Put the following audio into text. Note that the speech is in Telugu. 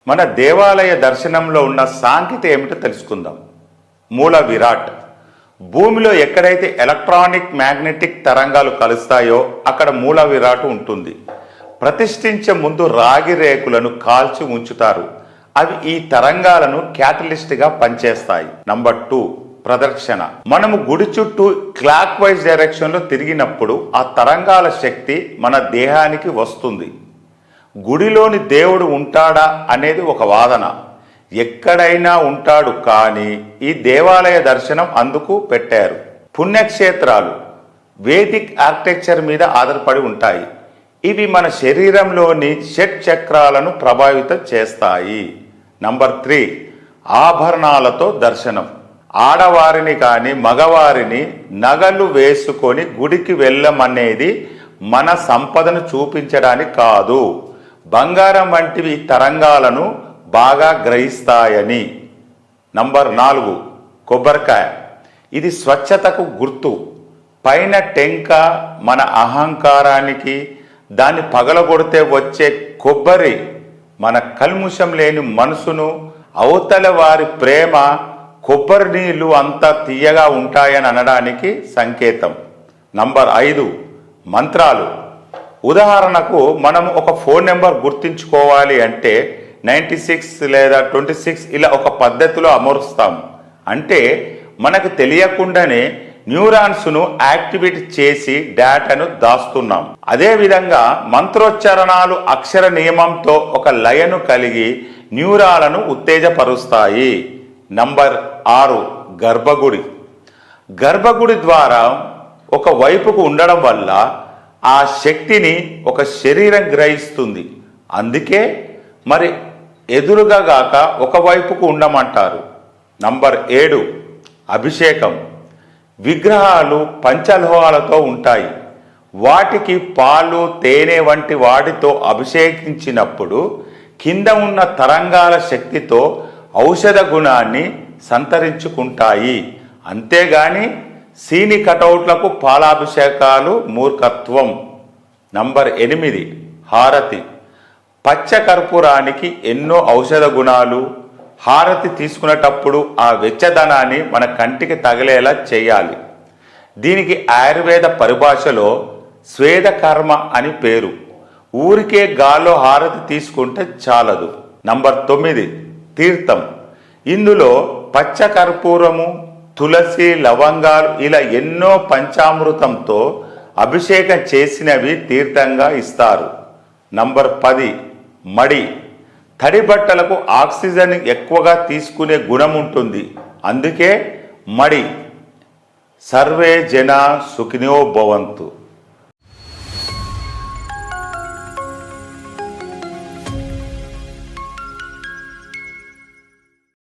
మన దేవాలయ దర్శనంలో ఉన్న సాంకేతికత ఏమిటో తెలుసుకుందాం. మూల విరాట్. భూమిలో ఎక్కడైతే ఎలక్ట్రానిక్ మ్యాగ్నెటిక్ తరంగాలు కలుస్తాయో అక్కడ మూల విరాట్ ఉంటుంది. ప్రతిష్ఠించే ముందు రాగి రేకులను కాల్చి ఉంచుతారు. అవి ఈ తరంగాలను క్యాటలిస్ట్గా పనిచేస్తాయి. నంబర్ 2, ప్రదక్షిణ. మనము గుడి చుట్టూ క్లాక్ వైజ్ డైరెక్షన్లో తిరిగినప్పుడు ఆ తరంగాల శక్తి మన దేహానికి వస్తుంది. గుడిలోని దేవుడు ఉంటాడా అనేది ఒక వాదన. ఎక్కడైనా ఉంటాడు, కానీ ఈ దేవాలయ దర్శనం అందుకు పెట్టారు. పుణ్యక్షేత్రాలు వేదిక్ ఆర్కిటెక్చర్ మీద ఆధారపడి ఉంటాయి. ఇవి మన శరీరంలోని షట్ చక్రాలను ప్రభావితం చేస్తాయి. నంబర్ 3, ఆభరణాలతో దర్శనం. ఆడవారిని కానీ మగవారిని నగలు వేసుకొని గుడికి వెళ్ళమనేది మన సంపదను చూపించడానికి కాదు, బంగారం వంటివి తరంగాలను బాగా గ్రహిస్తాయని. నంబర్ 4, కొబ్బరికాయ. ఇది స్వచ్ఛతకు గుర్తు. పైన టెంక మన అహంకారానికి, దాన్ని పగలగొడితే వచ్చే కొబ్బరి మన కల్ముషం లేని మనసును, అవతల వారి ప్రేమ, కొబ్బరి నీళ్లు అంతా తీయగా ఉంటాయని అనడానికి సంకేతం. నంబర్ 5, మంత్రాలు. ఉదాహరణకు మనం ఒక ఫోన్ నెంబర్ గుర్తించుకోవాలి అంటే 96 లేదా 26 ఇలా ఒక పద్ధతిలో అమరుస్తాం. అంటే మనకు తెలియకుండానే న్యూరాన్స్ను యాక్టివేట్ చేసి డేటాను దాస్తున్నాం. అదేవిధంగా మంత్రోచ్చారణాలు అక్షర నియమంతో ఒక లయను కలిగి న్యూరాలను ఉత్తేజపరుస్తాయి. నంబర్ 6, గర్భగుడి. గర్భగుడి ద్వారా ఒక వైపుకు ఉండడం వల్ల ఆ శక్తిని ఒక శరీరం గ్రహిస్తుంది. అందుకే మరి ఎదురుగా గాక ఒకవైపుకు ఉండమంటారు. నంబర్ 7, అభిషేకం. విగ్రహాలు పంచలోహాలతో ఉంటాయి. వాటికి పాలు, తేనె వంటి వాటితో అభిషేకించినప్పుడు కింద ఉన్న తరంగాల శక్తితో ఔషధ గుణాన్ని సంతరించుకుంటాయి. అంతేగాని సీని కటౌట్లకు పాలాభిషేకాలు మూర్ఖత్వం. నంబర్ 8, హారతి. పచ్చ కర్పూరానికి ఎన్నో ఔషధ గుణాలు. హారతి తీసుకునేటప్పుడు ఆ వెచ్చదనాన్ని మన కంటికి తగిలేలా చేయాలి. దీనికి ఆయుర్వేద పరిభాషలో స్వేద కర్మ అని పేరు. ఊరికే గాల్లో హారతి తీసుకుంటే చాలదు. నంబర్ 9, తీర్థం. ఇందులో పచ్చ కర్పూరము, తులసి, లవంగాలు ఇలా ఎన్నో పంచామృతంతో అభిషేకం చేసినవి తీర్థంగా ఇస్తారు. నంబర్ 10, మడి. తడి బట్టలకు ఆక్సిజన్ ఎక్కువగా తీసుకునే గుణం ఉంటుంది. అందుకే మడి. సర్వే జన సుఖినో భవంతు.